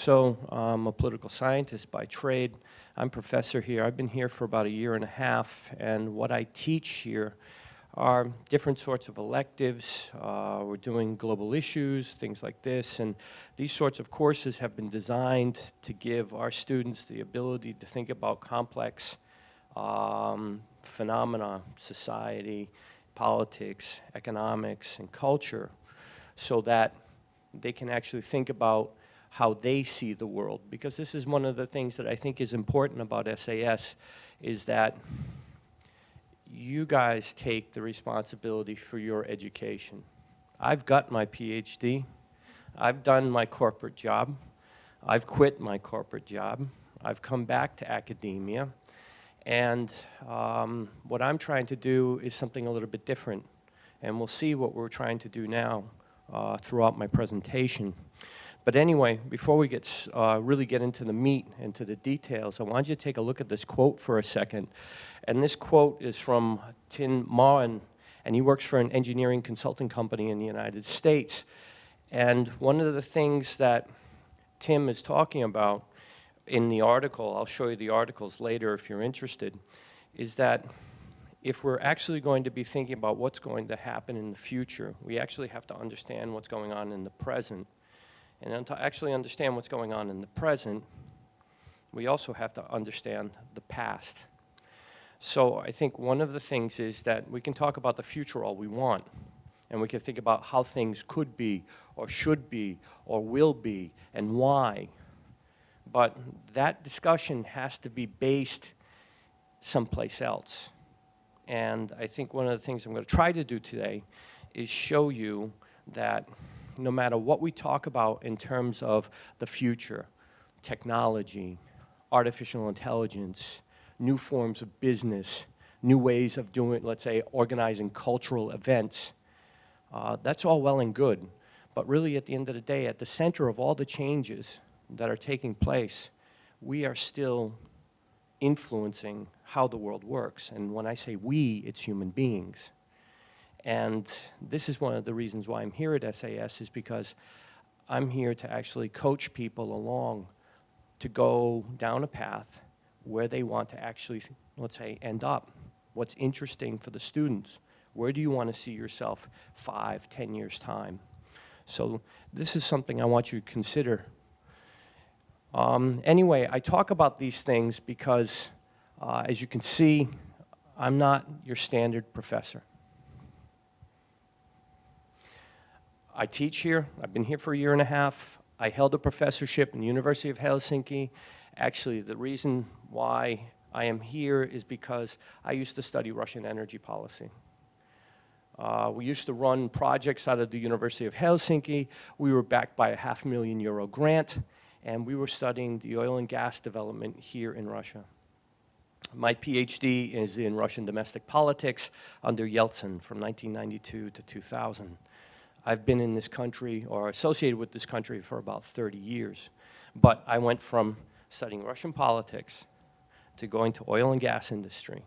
So I'm a political scientist by trade. I'm professor here. I've been here for about a year and a half, and what I teach here are different sorts of electives. We're doing global issues, things like this, and these sorts of courses have been designed to give our students the ability to think about complex phenomena, society, politics, economics, and culture, so that they can actually think about how they see the world. Because this is one of the things that I think is important about SAS, is that you guys take the responsibility for your education. I've got my PhD. I've done my corporate job. I've quit my corporate job. I've come back to academia. And what I'm trying to do is something a little bit different. And we'll see what we're trying to do now throughout my presentation. But anyway, before we really get into the meat and to the details, I want you to take a look at this quote for a second. And this quote is from Tin Mauen, and he works for an engineering consulting company in the United States. And one of the things that Tim is talking about in the article, I'll show you the articles later if you're interested, is that if we're actually going to be thinking about what's going to happen in the future, we actually have to understand what's going on in the present. And then to actually understand what's going on in the present, we also have to understand the past. So I think one of the things is that we can talk about the future all we want, and we can think about how things could be, or should be, or will be, and why. But that discussion has to be based someplace else. And I think one of the things I'm going to try to do today is show you that no matter what we talk about in terms of the future, technology, artificial intelligence, new forms of business, new ways of doing, let's say, organizing cultural events, that's all well and good. But really, at the end of the day, at the center of all the changes that are taking place, we are still influencing how the world works. And when I say we, it's human beings. And this is one of the reasons why I'm here at SAS, is because I'm here to actually coach people along to go down a path where they want to actually, let's say, end up. What's interesting for the students? Where do you want to see yourself 5, 10 years' time? So this is something I want you to consider. Anyway, I talk about these things because, as you can see, I'm not your standard professor. I teach here. I've been here for a year and a half. I held a professorship in the University of Helsinki. Actually, the reason why I am here is because I used to study Russian energy policy. We used to run projects out of the University of Helsinki. We were backed by a €500,000 grant, and we were studying the oil and gas development here in Russia. My PhD is in Russian domestic politics under Yeltsin from 1992 to 2000. I've been in this country, or associated with this country, for about 30 years. But I went from studying Russian politics to going to oil and gas industry.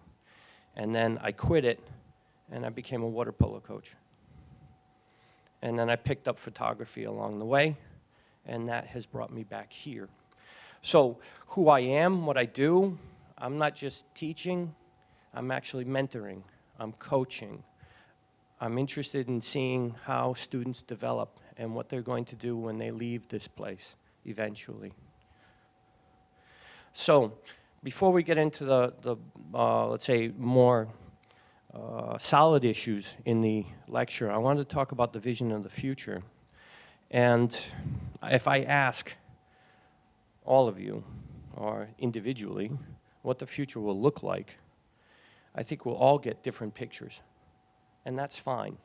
And then I quit it, and I became a water polo coach. And then I picked up photography along the way, and that has brought me back here. So who I am, what I do, I'm not just teaching, I'm actually mentoring, I'm coaching. I'm interested in seeing how students develop and what they're going to do when they leave this place eventually. So before we get into the let's say, more solid issues in the lecture, I wanted to talk about the vision of the future. And if I ask all of you, or individually, what the future will look like, I think we'll all get different pictures. And that's fine.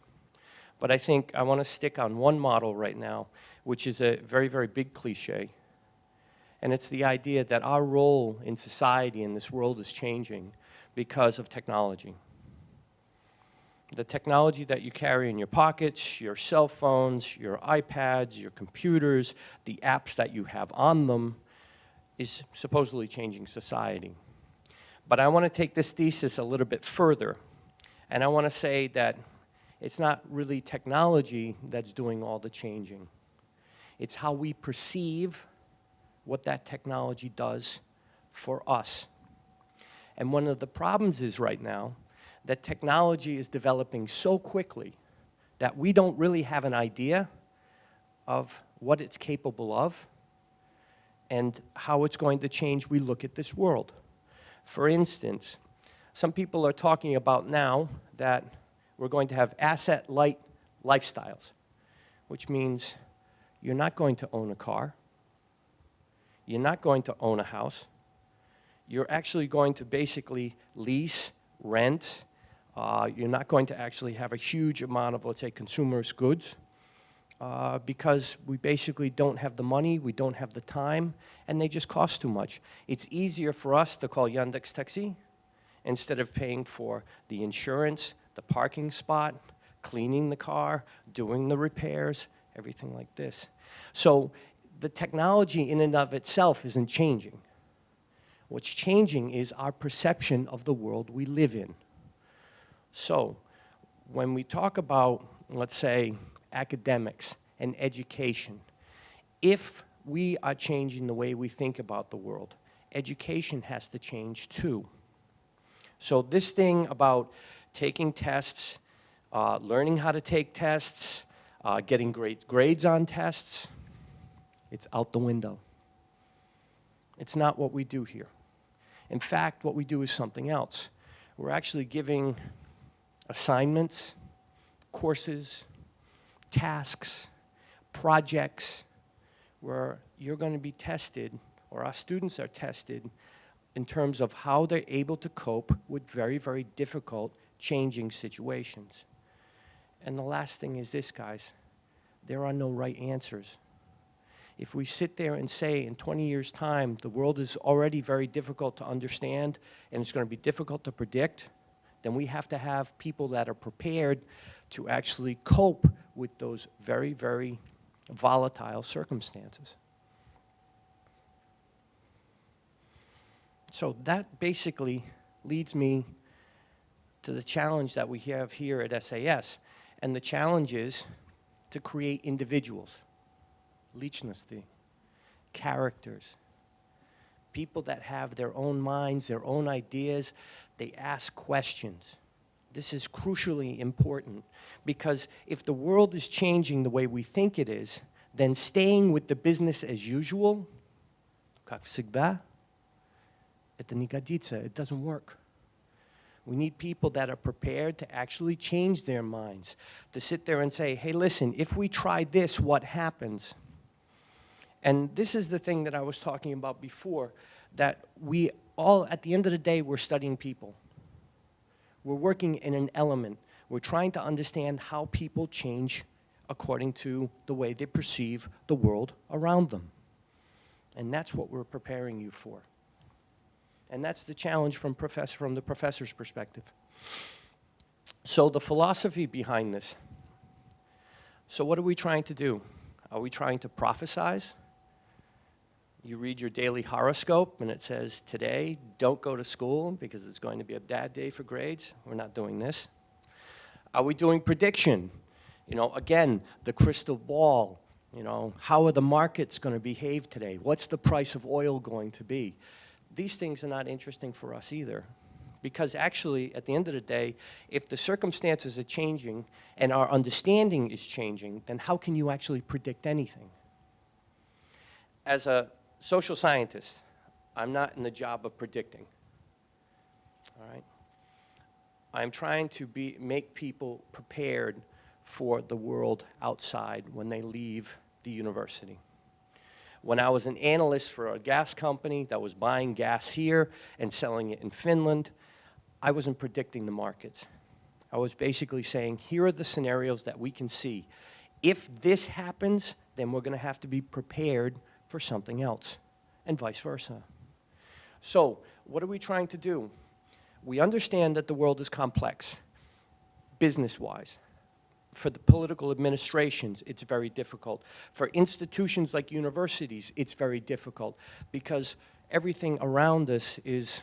But I think I want to stick on one model right now, which is a very, very big cliche. And it's the idea that our role in society in this world is changing because of technology. The technology that you carry in your pockets, your cell phones, your iPads, your computers, the apps that you have on them, is supposedly changing society. But I want to take this thesis a little bit further. And I want to say that it's not really technology that's doing all the changing. It's how we perceive what that technology does for us. And one of the problems is right now that technology is developing so quickly that we don't really have an idea of what it's capable of and how it's going to change we look at this world. For instance, some people are talking about now that we're going to have asset-light lifestyles, which means you're not going to own a car, you're not going to own a house, you're actually going to basically lease, rent, you're not going to actually have a huge amount of, let's say, consumers' goods, because we basically don't have the money, we don't have the time, and they just cost too much. It's easier for us to call Yandex Taxi instead of paying for the insurance, the parking spot, cleaning the car, doing the repairs, everything like this. So the technology in and of itself isn't changing. What's changing is our perception of the world we live in. So when we talk about, let's say, academics and education, if we are changing the way we think about the world, education has to change too. So this thing about taking tests, learning how to take tests, getting great grades on tests, it's out the window. It's not what we do here. In fact, what we do is something else. We're actually giving assignments, courses, tasks, projects, where you're going to be tested, or our students are tested, in terms of how they're able to cope with very, very difficult, changing situations. And the last thing is this, guys. There are no right answers. If we sit there and say in 20 years' time, the world is already very difficult to understand and it's going to be difficult to predict, then we have to have people that are prepared to actually cope with those very, very volatile circumstances. So that basically leads me to the challenge that we have here at SAS. And the challenge is to create individuals, личности, characters, people that have their own minds, their own ideas, they ask questions. This is crucially important because if the world is changing the way we think it is, then staying with the business as usual, как всегда, это не годится, it doesn't work. We need people that are prepared to actually change their minds, to sit there and say, hey, listen, if we try this, what happens? And this is the thing that I was talking about before, that we all, at the end of the day, we're studying people. We're working in an element. We're trying to understand how people change according to the way they perceive the world around them. And that's what we're preparing you for. And that's the challenge from the professor's perspective. So the philosophy behind this. So what are we trying to do? Are we trying to prophesize? You read your daily horoscope and it says, today, don't go to school because it's going to be a bad day for grades. We're not doing this. Are we doing prediction? You know, again, the crystal ball. You know, how are the markets going to behave today? What's the price of oil going to be? These things are not interesting for us either. Because actually, at the end of the day, if the circumstances are changing and our understanding is changing, then how can you actually predict anything? As a social scientist, I'm not in the job of predicting. All right? I'm trying to make people prepared for the world outside when they leave the university. When I was an analyst for a gas company that was buying gas here and selling it in Finland, I wasn't predicting the markets. I was basically saying, here are the scenarios that we can see. If this happens, then we're going to have to be prepared for something else, and vice versa. So, what are we trying to do? We understand that the world is complex, business-wise. For the political administrations, it's very difficult. For institutions like universities, it's very difficult because everything around us is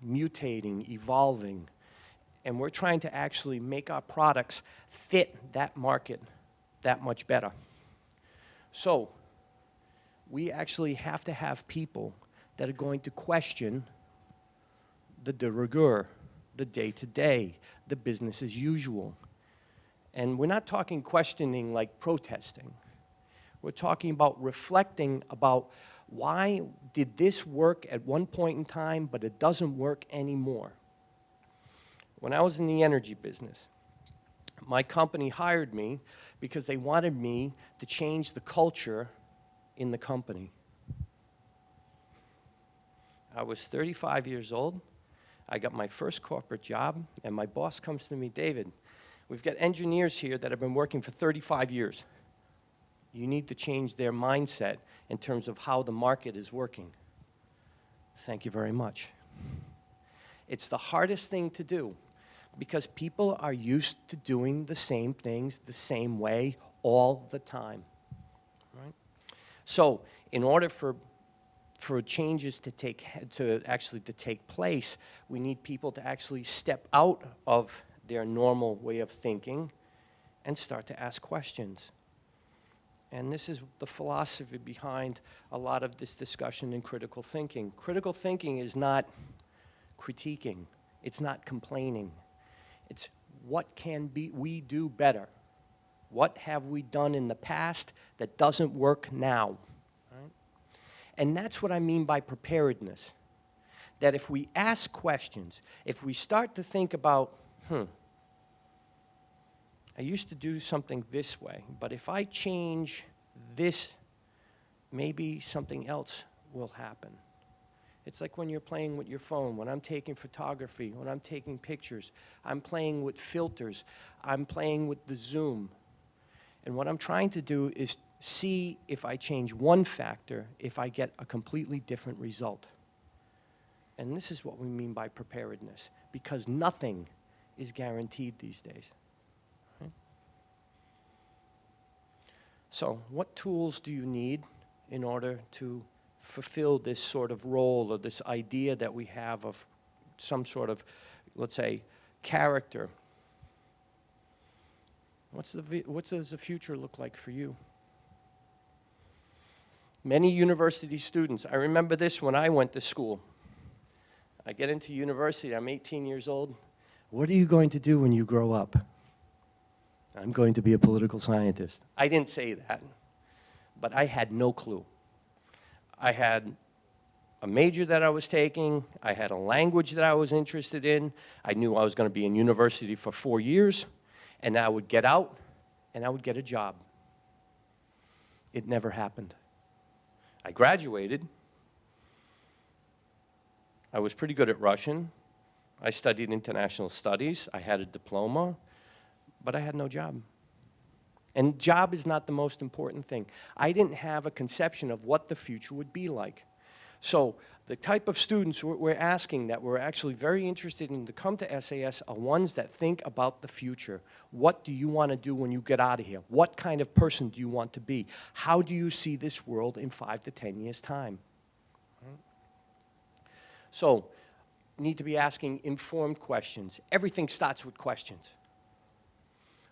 mutating, evolving, and we're trying to actually make our products fit that market that much better. So, we actually have to have people that are going to question the de rigueur, the day-to-day, the business as usual. And we're not talking questioning like protesting. We're talking about reflecting about why did this work at one point in time, but it doesn't work anymore. When I was in the energy business, my company hired me because they wanted me to change the culture in the company. I was 35 years old. I got my first corporate job, and my boss comes to me, David, we've got engineers here that have been working for 35 years. You need to change their mindset in terms of how the market is working. Thank you very much. It's the hardest thing to do because people are used to doing the same things the same way all the time. Right? So in order for changes to take place, we need people to actually step out of their normal way of thinking and start to ask questions. And this is the philosophy behind a lot of this discussion in critical thinking. Critical thinking is not critiquing. It's not complaining. It's what can we do better? What have we done in the past that doesn't work now? Right? And that's what I mean by preparedness. That if we ask questions, if we start to think about, I used to do something this way, but if I change this, maybe something else will happen. It's like when you're playing with your phone, when I'm taking photography, when I'm taking pictures, I'm playing with filters, I'm playing with the zoom. And what I'm trying to do is see if I change one factor, if I get a completely different result. And this is what we mean by preparedness, because nothing is guaranteed these days. So what tools do you need in order to fulfill this sort of role or this idea that we have of some sort of, let's say, character? What does the future look like for you? Many university students, I remember this when I went to school. I get into university, I'm 18 years old. What are you going to do when you grow up? I'm going to be a political scientist. I didn't say that, but I had no clue. I had a major that I was taking. I had a language that I was interested in. I knew I was going to be in university for 4 years, and I would get out, and I would get a job. It never happened. I graduated. I was pretty good at Russian. I studied international studies. I had a diploma. But I had no job. And job is not the most important thing. I didn't have a conception of what the future would be like. So the type of students we're asking that we're actually very interested in to come to SAS are ones that think about the future. What do you want to do when you get out of here? What kind of person do you want to be? How do you see this world in 5 to 10 years' time? So you need to be asking informed questions. Everything starts with questions.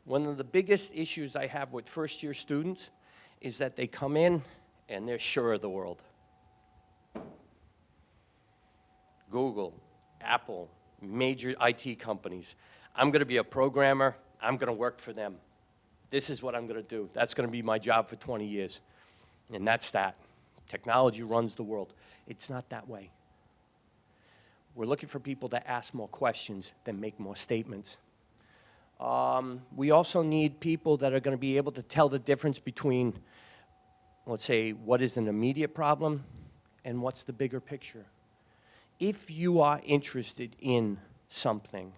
One of the biggest issues I have with first-year students is that they come in and they're sure of the world. Google, Apple, major IT companies. I'm going to be a programmer. I'm going to work for them. This is what I'm going to do. That's going to be my job for 20 years. And that's that. Technology runs the world. It's not that way. We're looking for people that ask more questions than make more statements. We also need people that are going to be able to tell the difference between, let's say, what is an immediate problem and what's the bigger picture. If you are interested in something,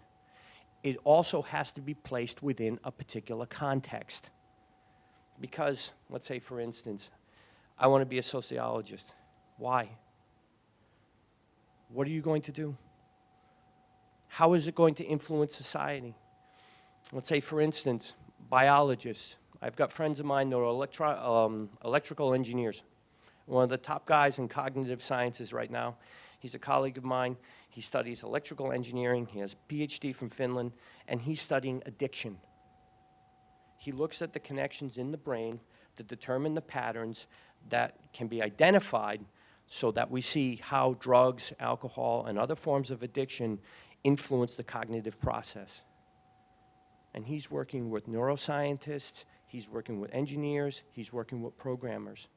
it also has to be placed within a particular context. Because, let's say, for instance, I want to be a sociologist. Why? What are you going to do? How is it going to influence society? Let's say, for instance, biologists. I've got friends of mine that are electrical engineers. One of the top guys in cognitive sciences right now. He's a colleague of mine. He studies electrical engineering. He has a PhD from Finland, and he's studying addiction. He looks at the connections in the brain to determine the patterns that can be identified so that we see how drugs, alcohol, and other forms of addiction influence the cognitive process. And he's working with neuroscientists, he's working with engineers, he's working with programmers.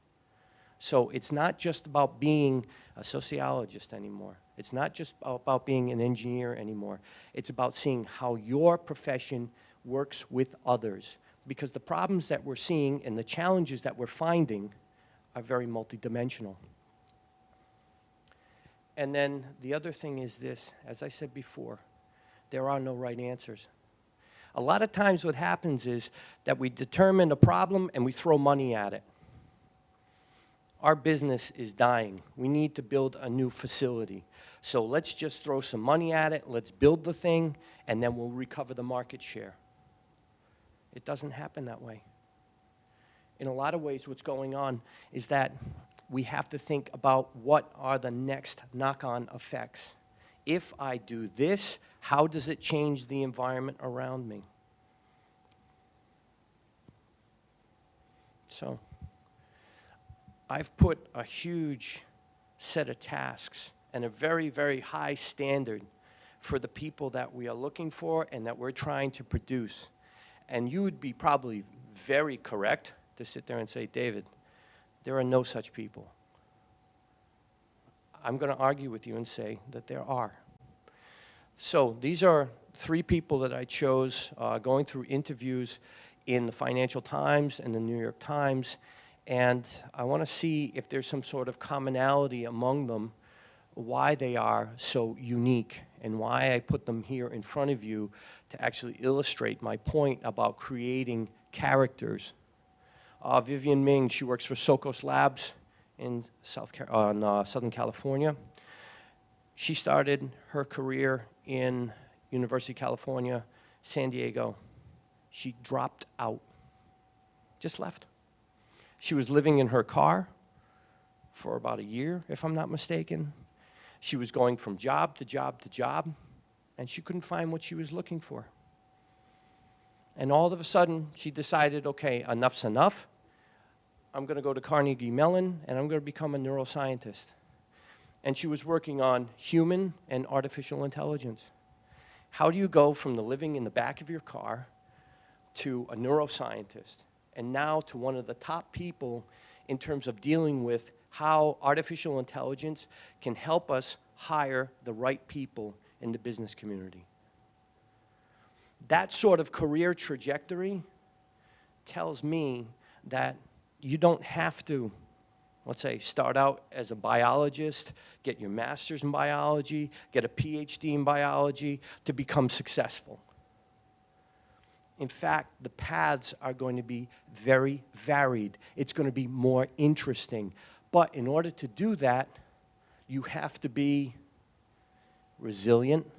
So it's not just about being a sociologist anymore. It's not just about being an engineer anymore. It's about seeing how your profession works with others. Because the problems that we're seeing and the challenges that we're finding are very multidimensional. And then the other thing is this, as I said before, there are no right answers. A lot of times what happens is that we determine a problem and we throw money at it. Our business is dying. We need to build a new facility. So let's just throw some money at it, let's build the thing, and then we'll recover the market share. It doesn't happen that way. In a lot of ways, what's going on is that we have to think about what are the next knock-on effects. If I do this, how does it change the environment around me? So I've put a huge set of tasks and a very, very high standard for the people that we are looking for and that we're trying to produce. And you would be probably very correct to sit there and say, David, there are no such people. I'm going to argue with you and say that there are. So these are 3 people that I chose going through interviews in the Financial Times and the New York Times, and I want to see if there's some sort of commonality among them, why they are so unique, and why I put them here in front of you to actually illustrate my point about creating characters. Vivian Ming, she works for Socos Labs in Southern California. She started her career in University of California, San Diego. She dropped out, just left. She was living in her car for about a year, if I'm not mistaken. She was going from job to job to job, and she couldn't find what she was looking for. And all of a sudden, she decided, okay, enough's enough. I'm going to go to Carnegie Mellon, and I'm going to become a neuroscientist. And she was working on human and artificial intelligence. How do you go from the living in the back of your car to a neuroscientist, and now to one of the top people in terms of dealing with how artificial intelligence can help us hire the right people in the business community? That sort of career trajectory tells me that you don't have to, let's say, start out as a biologist, get your master's in biology, get a PhD in biology to become successful. In fact, the paths are going to be very varied. It's going to be more interesting. But in order to do that, you have to be resilient.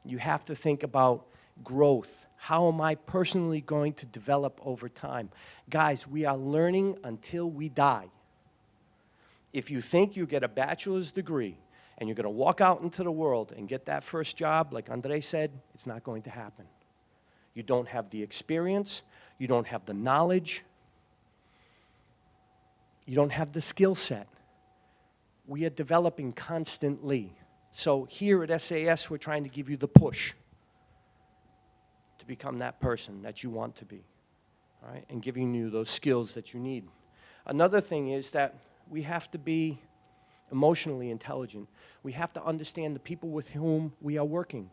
You have to think about growth. How am I personally going to develop over time? Guys, we are learning until we die. If you think you get a bachelor's degree and you're going to walk out into the world and get that first job, like Andre said, it's not going to happen. You don't have the experience, you don't have the knowledge, you don't have the skill set. We are developing constantly. So here at SAS, we're trying to give you the push to become that person that you want to be, all right, and giving you those skills that you need. Another thing is that we have to be emotionally intelligent. We have to understand the people with whom we are working.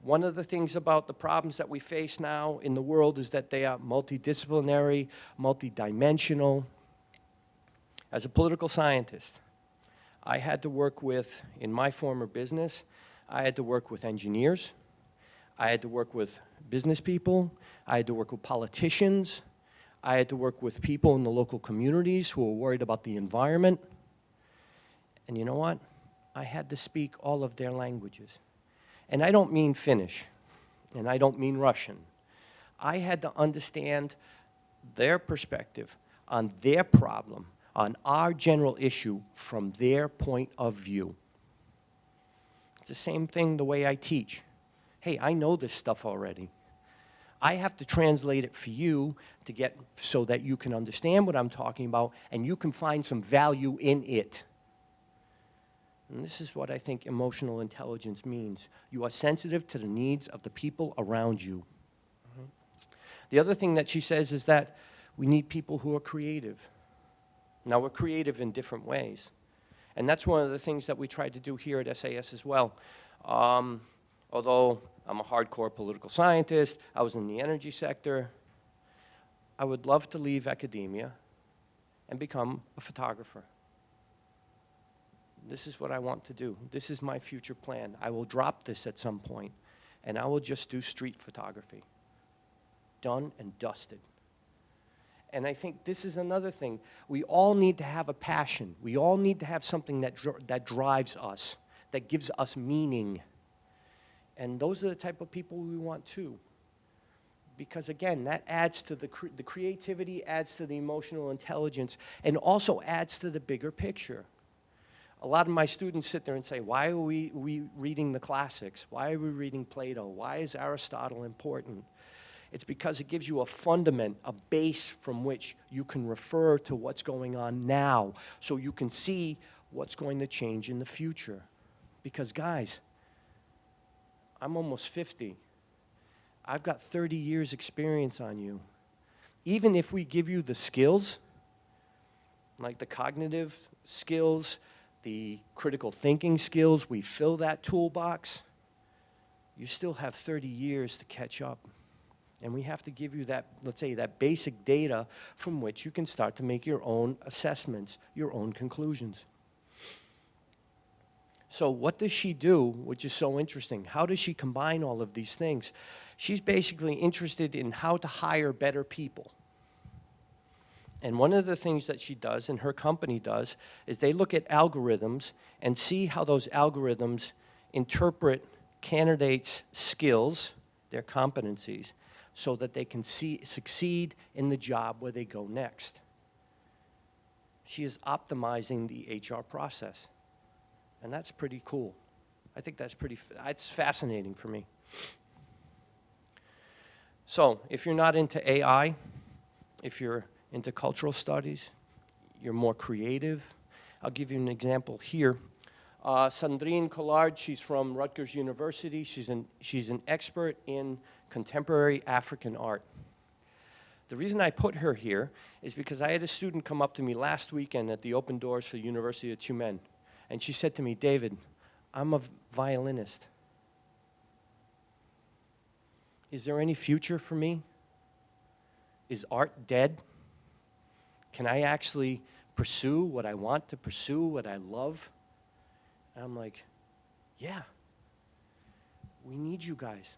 One of the things about the problems that we face now in the world is that they are multidisciplinary, multidimensional. As a political scientist, I had to work with, in my former business, I had to work with engineers, I had to work with business people, I had to work with politicians, I had to work with people in the local communities who were worried about the environment. And you know what? I had to speak all of their languages. And I don't mean Finnish, and I don't mean Russian. I had to understand their perspective on their problem, on our general issue from their point of view. It's the same thing the way I teach. Hey, I know this stuff already. I have to translate it for you to get, so that you can understand what I'm talking about and you can find some value in it. And this is what I think emotional intelligence means. You are sensitive to the needs of the people around you. The other thing that she says is that we need people who are creative. Now, we're creative in different ways. And that's one of the things that we tried to do here at SAS as well. Although I'm a hardcore political scientist, I was in the energy sector, I would love to leave academia and become a photographer. This is what I want to do. This is my future plan. I will drop this at some point, and I will just do street photography. Done and dusted. And I think this is another thing. We all need to have a passion. We all need to have something that drives us, that gives us meaning. And those are the type of people we want too. Because again, that adds to the creativity, adds to the emotional intelligence, and also adds to the bigger picture. A lot of my students sit there and say, why are we reading the classics? Why are we reading Plato? Why is Aristotle important? It's because it gives you a fundament, a base from which you can refer to what's going on now, so you can see what's going to change in the future. Because guys, I'm almost 50. I've got 30 years experience on you. Even if we give you the skills, like the cognitive skills, the critical thinking skills, we fill that toolbox, you still have 30 years to catch up. And we have to give you that, let's say, that basic data from which you can start to make your own assessments, your own conclusions. So what does she do, which is so interesting? How does she combine all of these things? She's basically interested in how to hire better people. And one of the things that she does, and her company does, is they look at algorithms and see how those algorithms interpret candidates' skills, their competencies, so that they can succeed in the job where they go next. She is optimizing the HR process. And that's pretty cool. I think that's it's fascinating for me. So, if you're not into AI, if you're into cultural studies, you're more creative. I'll give you an example here. Sandrine Collard, she's from Rutgers University. She's an expert in contemporary African art. The reason I put her here is because I had a student come up to me last weekend at the open doors for the University of Tümeng. And she said to me, David, I'm a violinist. Is there any future for me? Is art dead? Can I actually pursue what I want to pursue, what I love? And I'm like, yeah, we need you guys.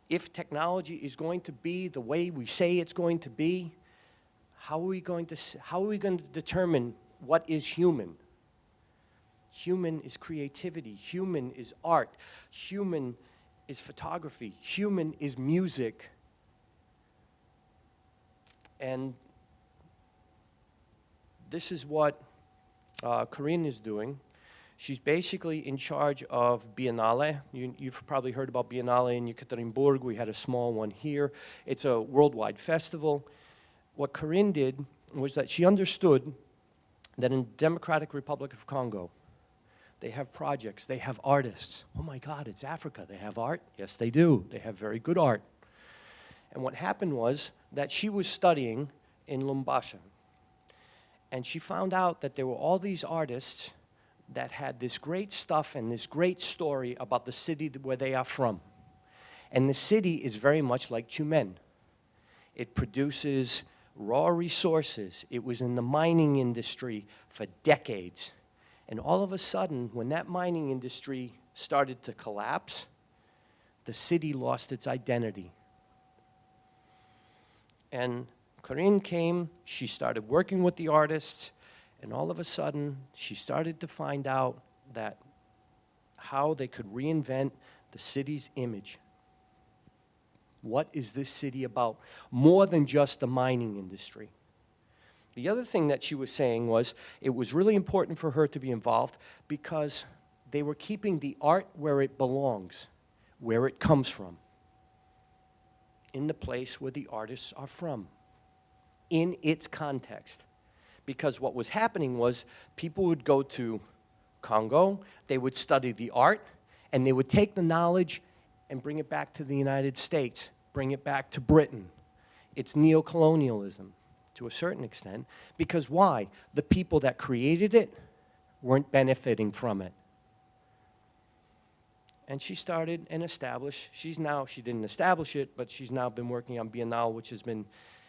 If technology is going to be the way we say it's going to be, how are we going to determine what is human? Human is creativity. Human is art. Human is photography. Human is music. And this is what Corinne is doing. She's basically in charge of Biennale. You've probably heard about Biennale in Yekaterinburg. We had a small one here. It's a worldwide festival. What Corinne did was that she understood that in the Democratic Republic of Congo, they have projects, they have artists. Oh my God, it's Africa, they have art? Yes, they do. They have very good art. And what happened was that she was studying in Lubumbashi. And she found out that there were all these artists that had this great stuff and this great story about the city where they are from. And the city is very much like Tümeng. It produces raw resources. It was in the mining industry for decades. And all of a sudden, when that mining industry started to collapse, the city lost its identity. And Corinne came, she started working with the artists, and all of a sudden, she started to find out that how they could reinvent the city's image. What is this city about? More than just the mining industry. The other thing that she was saying was it was really important for her to be involved because they were keeping the art where it belongs, where it comes from. in the place where the artists are from, in its context. Because what was happening was people would go to Congo, they would study the art, and they would take the knowledge and bring it back to the United States, bring it back to Britain. It's neocolonialism to a certain extent, because why? The people that created it weren't benefiting from it. And she started and established, she didn't establish it, but she's now been working on Biennale, which has been,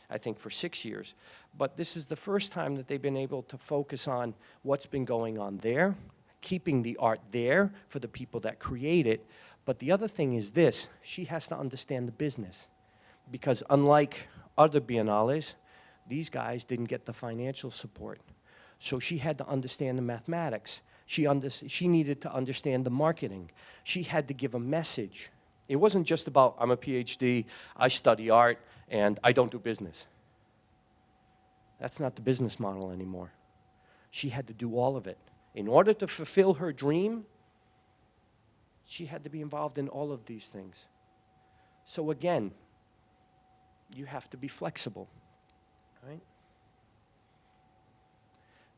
I think, for 6 years. But this is the first time that they've been able to focus on what's been going on there, keeping the art there for the people that create it. But the other thing is this, she has to understand the business. Because unlike other biennales, these guys didn't get the financial support. So she had to understand the mathematics. She needed to understand the marketing. She had to give a message. It wasn't just about, I'm a PhD, I study art, and I don't do business. That's not the business model anymore. She had to do all of it. In order to fulfill her dream, she had to be involved in all of these things. So again, you have to be flexible, right?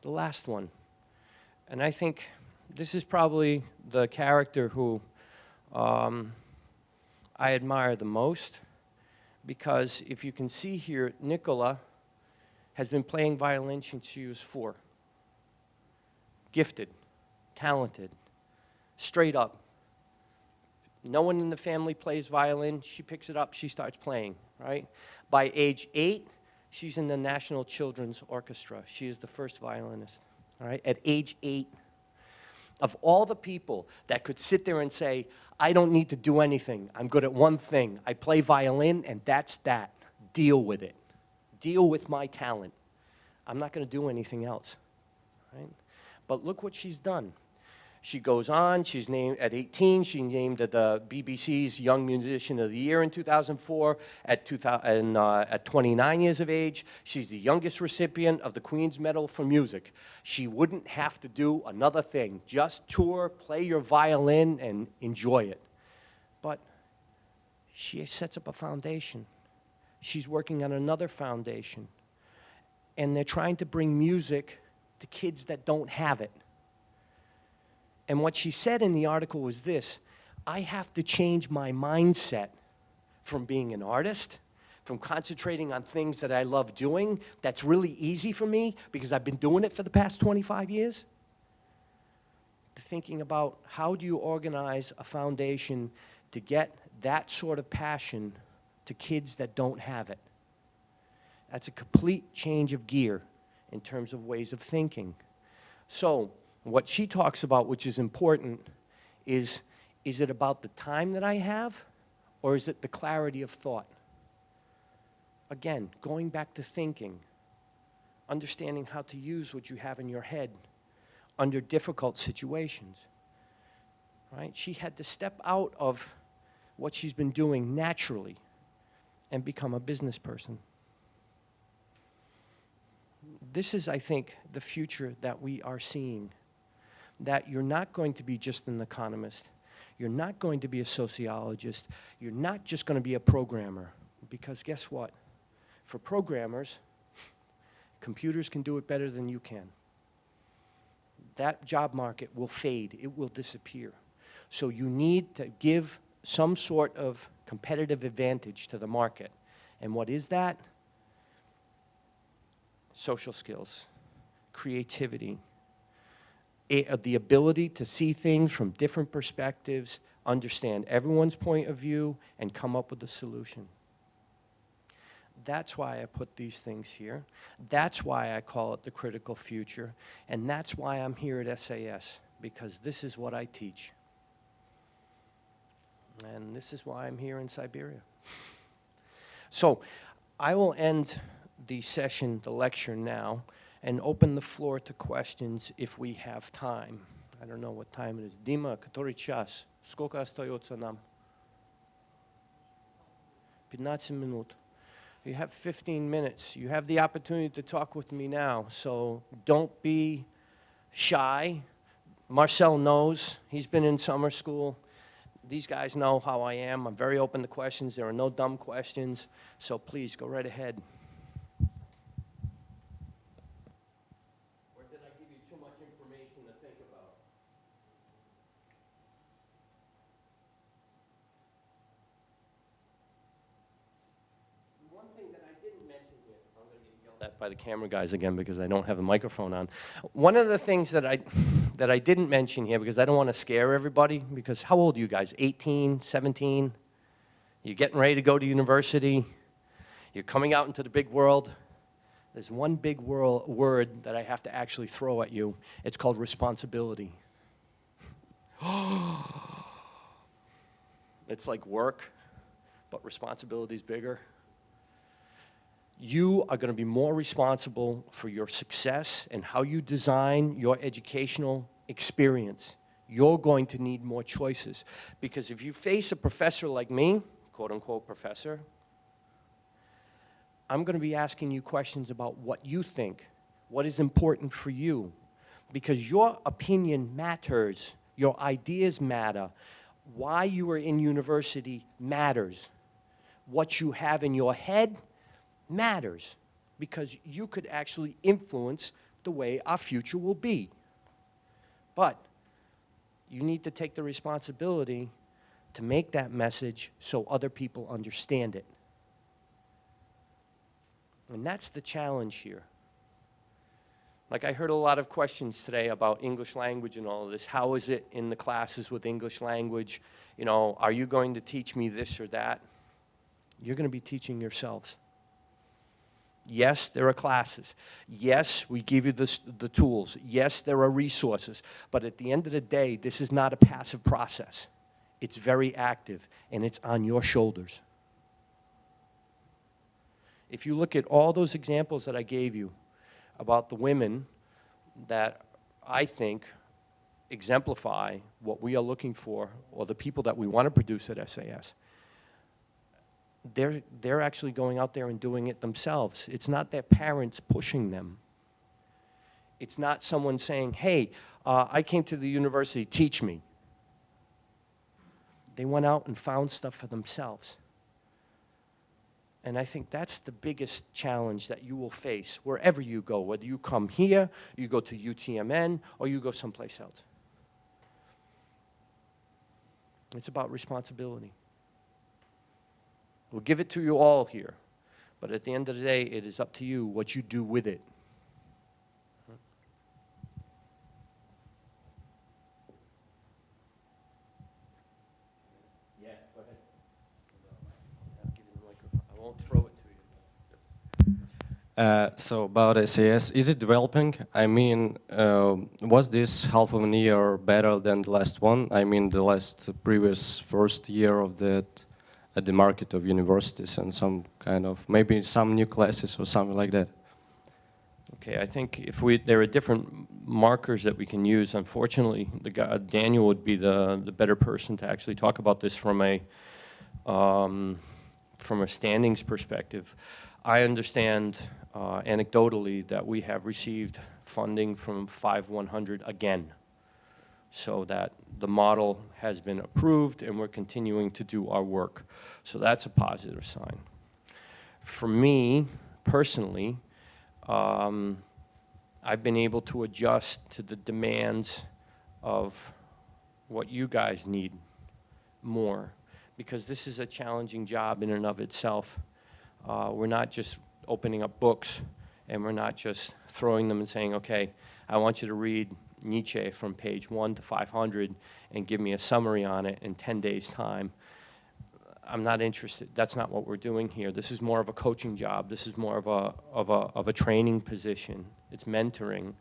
The last one, and I think this is probably the character who I admire the most, because if you can see here, Nicola has been playing violin since she was 4. Gifted, talented, straight up. No one in the family plays violin. She picks it up, she starts playing, right? By age 8, she's in the National Children's Orchestra. She is the first violinist, all right? At age 8. Of all the people that could sit there and say, I don't need to do anything. I'm good at one thing. I play violin, and that's that. Deal with it. Deal with my talent. I'm not going to do anything else, right? But look what she's done. She goes on, she's named, at 18, she named the BBC's Young Musician of the Year in 2004. At 29 years of age, she's the youngest recipient of the Queen's Medal for Music. She wouldn't have to do another thing. Just tour, play your violin, and enjoy it. But she sets up a foundation. She's working on another foundation. And they're trying to bring music to kids that don't have it. And what she said in the article was this: I have to change my mindset from being an artist, from concentrating on things that I love doing, that's really easy for me because I've been doing it for the past 25 years, to thinking about how do you organize a foundation to get that sort of passion to kids that don't have it. That's a complete change of gear in terms of ways of thinking. So, what she talks about, which is important, is it about the time that I have, or is it the clarity of thought? Again, going back to thinking, understanding how to use what you have in your head under difficult situations, right? She had to step out of what she's been doing naturally and become a business person. This is, I think, the future that we are seeing. That you're not going to be just an economist. You're not going to be a sociologist. You're not just going to be a programmer. Because guess what? For programmers, computers can do it better than you can. That job market will fade. It will disappear. So you need to give some sort of competitive advantage to the market. And what is that? Social skills, creativity, the ability to see things from different perspectives, understand everyone's point of view, and come up with a solution. That's why I put these things here. That's why I call it the critical future. And that's why I'm here at SAS, because this is what I teach. And this is why I'm here in Siberia. So I will end the session, the lecture now, and open the floor to questions if we have time. I don't know what time it is. Dima, который час? Сколько остается нам? 15 минут. You have 15 minutes. You have the opportunity to talk with me now, so don't be shy. Marcel knows. He's been in summer school. These guys know how I am. I'm very open to questions. There are no dumb questions. So please, go right ahead. Or did I give you too much information to think about? One thing that I didn't mention here, I'm going to get yelled at by the camera guys again because I don't have a microphone on. One of the things that I didn't mention here, because I don't want to scare everybody, because how old are you guys? 18, 17? You're getting ready to go to university. You're coming out into the big world. There's one big word that I have to actually throw at you. It's called responsibility. It's like work, but responsibility is bigger. You are going to be more responsible for your success and how you design your educational experience. You're going to need more choices. Because if you face a professor like me, quote unquote professor, I'm going to be asking you questions about what you think, what is important for you. Because your opinion matters, your ideas matter, why you are in university matters. What you have in your head matters, because you could actually influence the way our future will be. But you need to take the responsibility to make that message so other people understand it. And that's the challenge here. Like, I heard a lot of questions today about English language and all of this. How is it in the classes with English language? You know, are you going to teach me this or that? You're going to be teaching yourselves. Yes, there are classes. Yes, we give you the tools. Yes, there are resources. But at the end of the day, this is not a passive process. It's very active, and it's on your shoulders. If you look at all those examples that I gave you about the women that I think exemplify what we are looking for, or the people that we want to produce at SAS, they're actually going out there and doing it themselves. It's not their parents pushing them. It's not someone saying, hey, I came to the university, teach me. They went out and found stuff for themselves. And I think that's the biggest challenge that you will face wherever you go, whether you come here, you go to UTMN, or you go someplace else. It's about responsibility. We'll give it to you all here, but at the end of the day, it is up to you what you do with it. Yeah, go ahead. I'll give you the microphone. I won't throw it to you. So about SAS, is it developing? I mean, was this half of a year better than the last one? I mean, the previous first year of that at the market of universities and some kind of, maybe some new classes or something like that. Okay, I think there are different markers that we can use. Unfortunately, Daniel would be the better person to actually talk about this from a standings perspective. I understand anecdotally that we have received funding from 5100 again, so that the model has been approved and we're continuing to do our work. So that's a positive sign. For me, personally, I've been able to adjust to the demands of what you guys need more, because this is a challenging job in and of itself. We're not just opening up books and we're not just throwing them and saying, okay, I want you to read Nietzsche from page 1 to 500 and give me a summary on it in 10 days' time. I'm not interested. That's not what we're doing here. This is more of a coaching job. This is more of a training position. It's mentoring.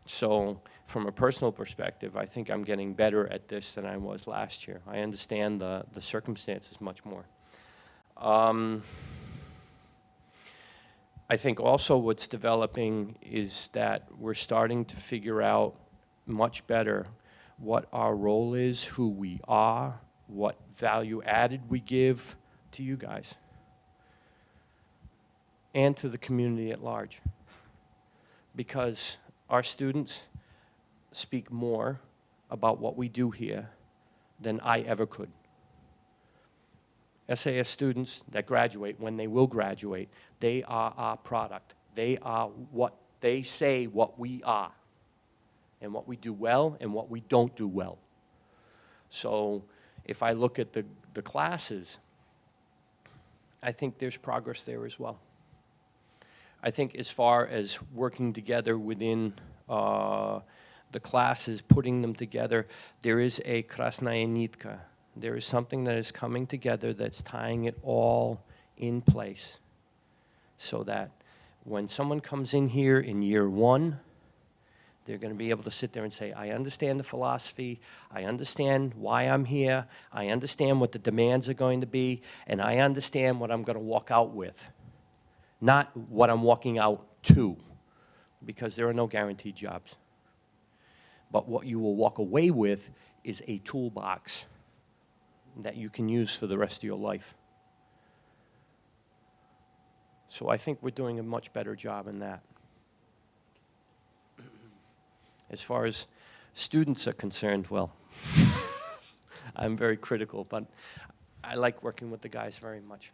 So from a personal perspective, I think I'm getting better at this than I was last year. I understand the circumstances much more. I think also what's developing is that we're starting to figure out much better what our role is, who we are, what value added we give to you guys and to the community at large. Because our students speak more about what we do here than I ever could. SAS students that graduate, when they will graduate, they are our product. They are what they say what we are, and what we do well and what we don't do well. So if I look at the classes, I think there's progress there as well. I think as far as working together within the classes, putting them together, there is a krasnaya nitka. There is something that is coming together that's tying it all in place, so that when someone comes in here in year one, they're going to be able to sit there and say, I understand the philosophy, I understand why I'm here, I understand what the demands are going to be, and I understand what I'm going to walk out with. Not what I'm walking out to, because there are no guaranteed jobs. But what you will walk away with is a toolbox that you can use for the rest of your life. So I think we're doing a much better job in that. As far as students are concerned, well, I'm very critical, but I like working with the guys very much.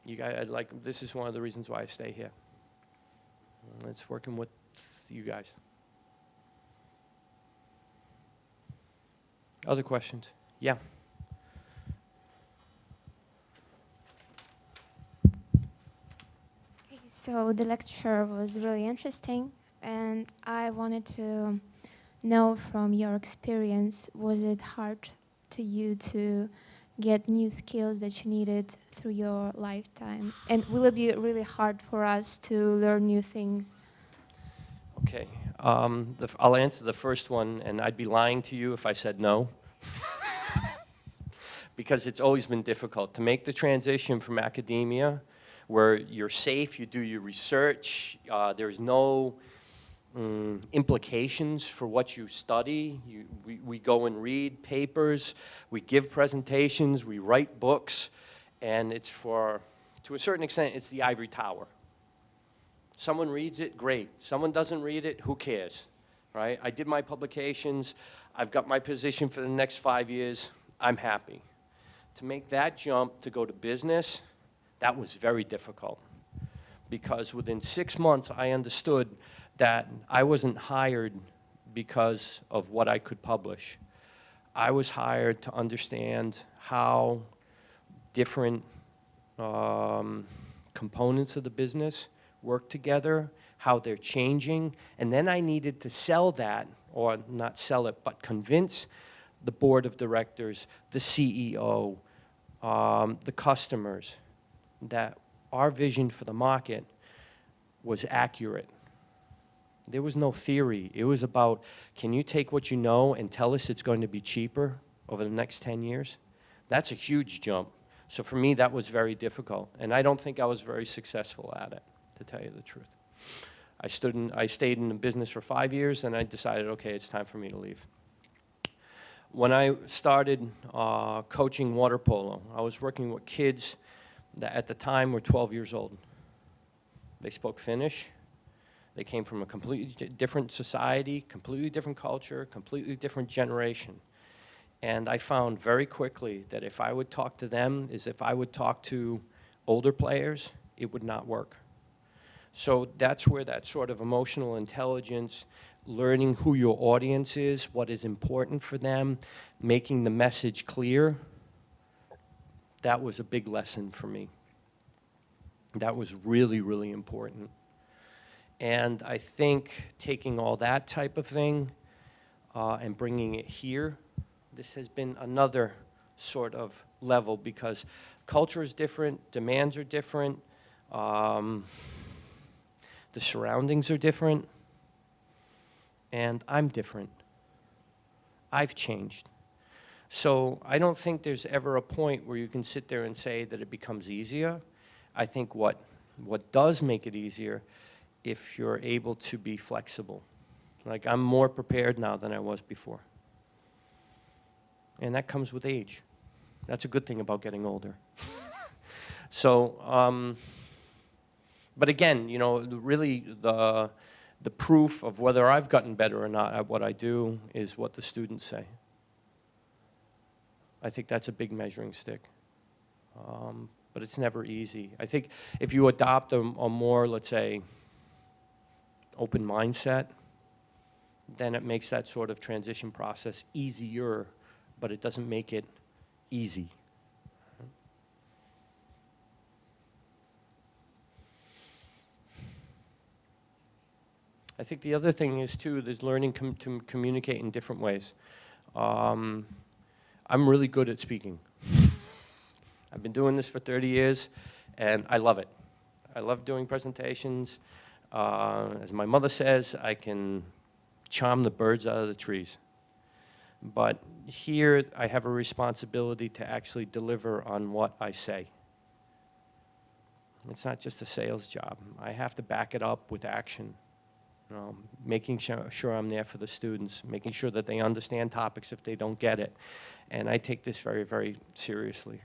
You guys, this is one of the reasons why I stay here. It's working with you guys. Other questions? Yeah. Okay, so the lecture was really interesting, and I wanted to know from your experience, was it hard to you to get new skills that you needed through your lifetime? And will it be really hard for us to learn new things? Okay. I'll answer the first one, and I'd be lying to you if I said no. Because it's always been difficult to make the transition from academia, where you're safe, you do your research, there's no implications for what you study. We go and read papers, we give presentations, we write books, and it's to a certain extent, it's the ivory tower. Someone reads it, great. Someone doesn't read it, who cares, right? I did my publications, I've got my position for the next 5 years, I'm happy. To make that jump to go to business, that was very difficult, because within 6 months I understood that I wasn't hired because of what I could publish. I was hired to understand how different components of the business work together, how they're changing, and then I needed to sell that, or not sell it, but convince the board of directors, the CEO, the customers, that our vision for the market was accurate. There was no theory. It was about, can you take what you know and tell us it's going to be cheaper over the next 10 years? That's a huge jump. So for me, that was very difficult. And I don't think I was very successful at it, to tell you the truth. I stayed in the business for 5 years, and I decided, okay, it's time for me to leave. When I started coaching water polo, I was working with kids that at the time were 12 years old. They spoke Finnish. They came from a completely different society, completely different culture, completely different generation. And I found very quickly that if I would talk to them as if I would talk to older players, it would not work. So that's where that sort of emotional intelligence, learning who your audience is, what is important for them, making the message clear, that was a big lesson for me. That was really, really important. And I think taking all that type of thing and bringing it here, this has been another sort of level, because culture is different, demands are different, the surroundings are different, and I'm different. I've changed. So I don't think there's ever a point where you can sit there and say that it becomes easier. I think what does make it easier, if you're able to be flexible. Like, I'm more prepared now than I was before. And that comes with age. That's a good thing about getting older. So, but again, you know, really the proof of whether I've gotten better or not at what I do is what the students say. I think that's a big measuring stick. But it's never easy. I think if you adopt a more, let's say, open mindset, then it makes that sort of transition process easier, but it doesn't make it easy. I think the other thing is, too, there's learning to communicate in different ways. I'm really good at speaking. I've been doing this for 30 years, and I love it. I love doing presentations. As my mother says, I can charm the birds out of the trees. But here, I have a responsibility to actually deliver on what I say. It's not just a sales job. I have to back it up with action. Making sure I'm there for the students, making sure that they understand topics if they don't get it. And I take this very, very seriously.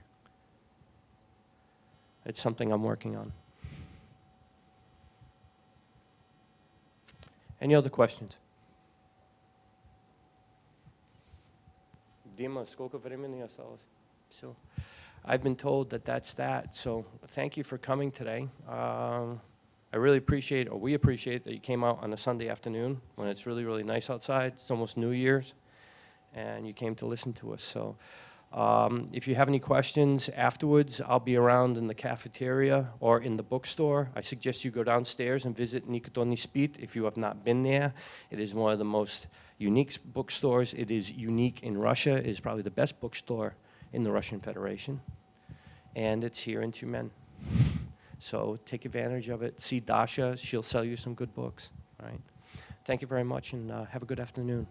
It's something I'm working on. Any other questions? Dima, сколько времени осталось? So, I've been told that that's that. So thank you for coming today. I really appreciate, or we appreciate, that you came out on a Sunday afternoon when it's really, really nice outside. It's almost New Year's, and you came to listen to us. So if you have any questions afterwards, I'll be around in the cafeteria or in the bookstore. I suggest you go downstairs and visit Nikito Nispit if you have not been there. It is one of the most unique bookstores. It is unique in Russia. It is probably the best bookstore in the Russian Federation. And it's here in Tюмень. So take advantage of it. See Dasha. She'll sell you some good books. All right. Thank you very much, and have a good afternoon.